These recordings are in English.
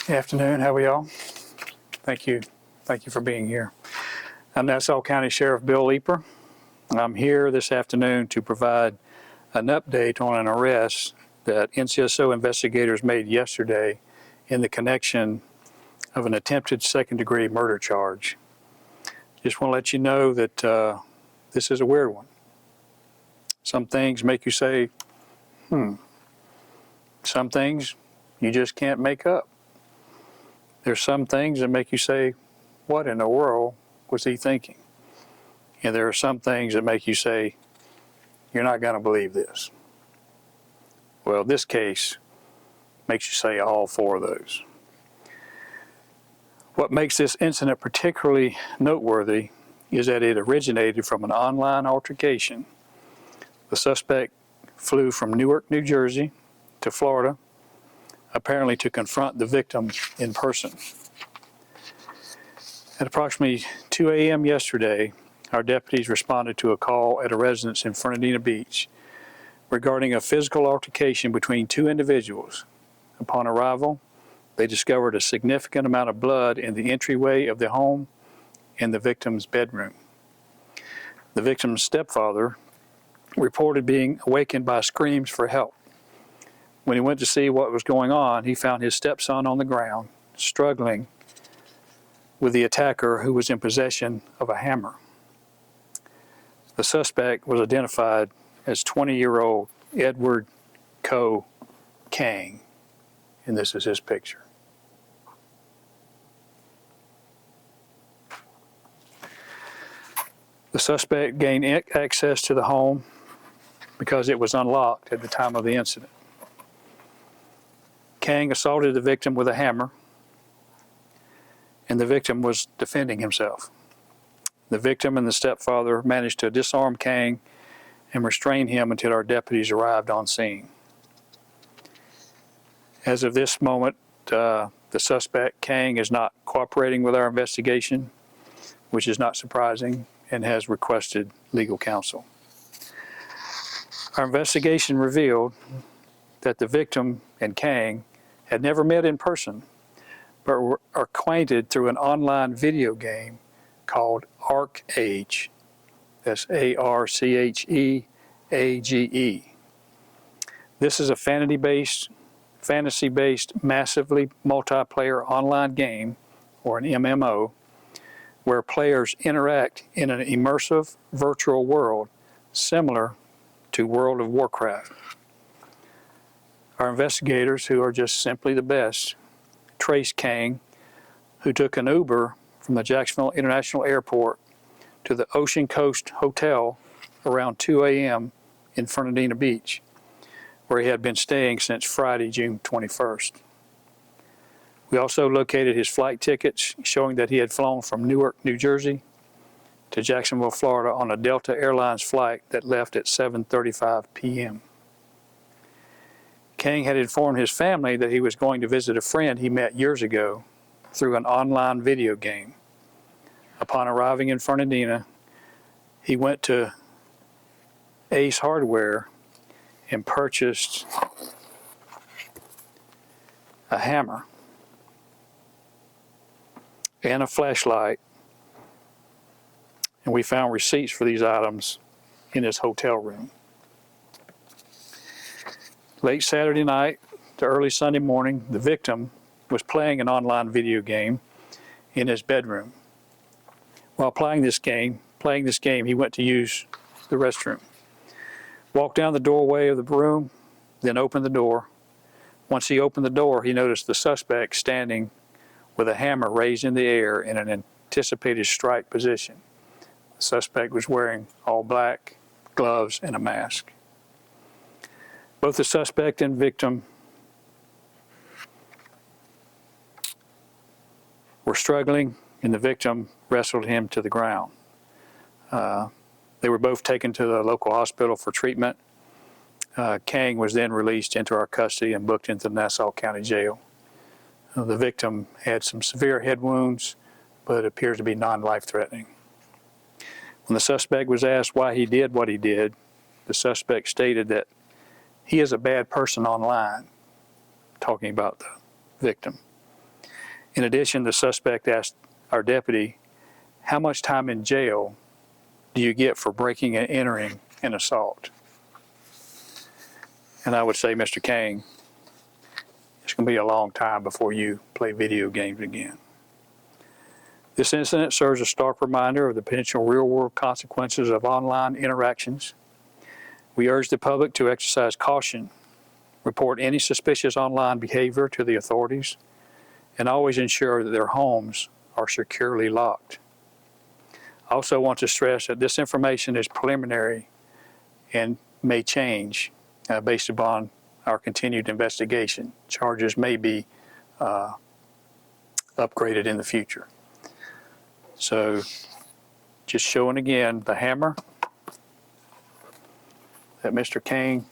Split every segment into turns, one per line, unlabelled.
Good afternoon. How are y'all? Thank you. Thank you for being here. I'm Nassau County Sheriff Bill Leeper. I'm here this afternoon to provide an update on an arrest that NCSO investigators made yesterday in the connection of an attempted second-degree murder charge. Just want to let you know that this is a weird one. Some things make you say, Some things you just can't make up. There's some things that make you say, what in the world was he thinking? And there are some things that make you say, you're not going to believe this. Well, this case makes you say all four of those. What makes this incident particularly noteworthy is that it originated from an online altercation. The suspect flew from Newark, New Jersey to Florida, apparently to confront the victim in person. At approximately 2 a.m. yesterday, our deputies responded to a call at a residence in Fernandina Beach regarding a physical altercation between two individuals. Upon arrival, they discovered a significant amount of blood in the entryway of the home and the victim's bedroom. The victim's stepfather reported being awakened by screams for help. When he went to see what was going on, he found his stepson on the ground, struggling with the attacker who was in possession of a hammer. The suspect was identified as 20-year-old Edward Coe Kang, and this is his picture. The suspect gained access to the home because it was unlocked at the time of the incident. Kang assaulted the victim with a hammer, and the victim was defending himself. The victim and the stepfather managed to disarm Kang and restrain him until our deputies arrived on scene. As of this moment, the suspect, Kang, is not cooperating with our investigation, which is not surprising, and has requested legal counsel. Our investigation revealed that the victim and Kang had never met in person, but were acquainted through an online video game called ArcheAge. That's ArcheAge. This is a fantasy-based, massively multiplayer online game, or an MMO, where players interact in an immersive virtual world similar to World of Warcraft. Our investigators, who are just simply the best, traced Kang, who took an Uber from the Jacksonville International Airport to the Ocean Coast Hotel around 2 a.m. in Fernandina Beach, where he had been staying since Friday, June 21st. We also located his flight tickets, showing that he had flown from Newark, New Jersey to Jacksonville, Florida on a Delta Airlines flight that left at 7:35 p.m. Kang had informed his family that he was going to visit a friend he met years ago through an online video game. Upon arriving in Fernandina, he went to Ace Hardware and purchased a hammer and a flashlight, and we found receipts for these items in his hotel room. Late Saturday night to early Sunday morning, the victim was playing an online video game in his bedroom. While playing this game, he went to use the restroom. Walked down the doorway of the room, then opened the door. Once he opened the door, he noticed the suspect standing with a hammer raised in the air in an anticipated strike position. The suspect was wearing all black, gloves, and a mask. Both the suspect and victim were struggling, and the victim wrestled him to the ground. They were both taken to the local hospital for treatment. Kang was then released into our custody and booked into the Nassau County Jail. The victim had some severe head wounds, but appears to be non-life-threatening. When the suspect was asked why he did what he did, the suspect stated that he is a bad person online, talking about the victim. In addition, the suspect asked our deputy, "How much time in jail do you get for breaking and entering an assault?" And I would say, "Mr. King, it's going to be a long time before you play video games again." This incident serves a stark reminder of the potential real-world consequences of online interactions. We urge the public to exercise caution, report any suspicious online behavior to the authorities, and always ensure that their homes are securely locked. I also want to stress that this information is preliminary and may change based upon our continued investigation. Charges may be upgraded in the future. So just showing again the hammer that Mr. King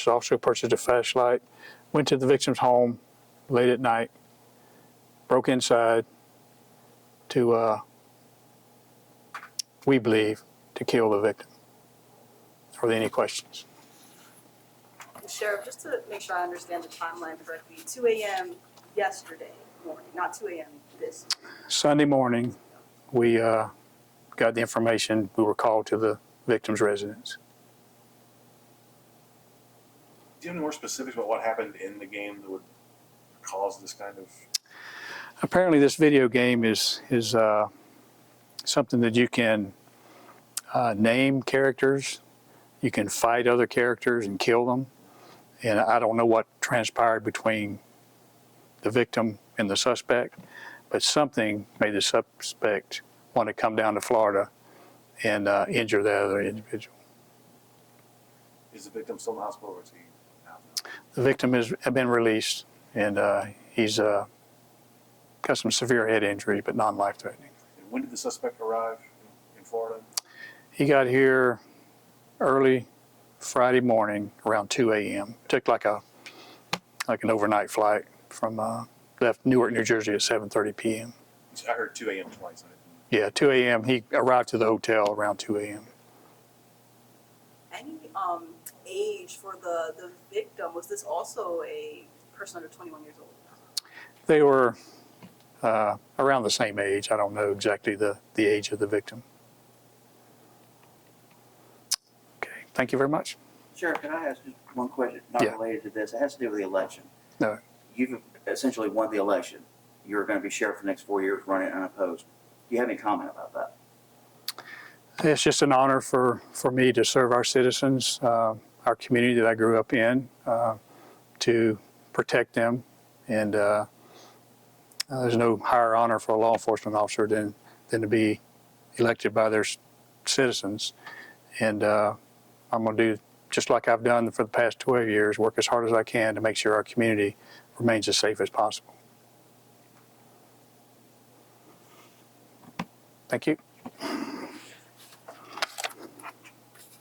also purchased a flashlight, went to the victim's home late at night, broke inside to, we believe, to kill the victim. Are there any questions?
Sheriff, just to make sure I understand the timeline correctly, 2 a.m. yesterday morning, not 2 a.m. this.
Sunday morning, we got the information. We were called to the victim's residence.
Do you have any more specifics about what happened in the game that would cause this kind of?
Apparently, this video game is something that you can name characters. You can fight other characters and kill them. And I don't know what transpired between the victim and the suspect, but something made the suspect want to come down to Florida and injure the other individual.
Is the victim still in the hospital, or is he out now?
The victim has been released, and he's got some severe head injury, but non-life-threatening.
And when did the suspect arrive in Florida?
He got here early Friday morning around 2 a.m. Took like an overnight flight from left Newark, New Jersey at 7:30 p.m.
I heard 2 a.m. twice.
Yeah, 2 a.m. He arrived to the hotel around 2 a.m.
Any age for the victim? Was this also a person under 21 years old?
They were around the same age. I don't know exactly the age of the victim. Okay, thank you very much.
Sheriff, can I ask just one question, not
Yeah.
related to this? It has to do with the election.
No.
You've essentially won the election. You're going to be sheriff for the next 4 years, running unopposed. Do you have any comment about that?
It's just an honor for me to serve our citizens, our community that I grew up in, to protect them. And there's no higher honor for a law enforcement officer than to be elected by their citizens. And I'm going to do just like I've done for the past 12 years, work as hard as I can to make sure our community remains as safe as possible. Thank you.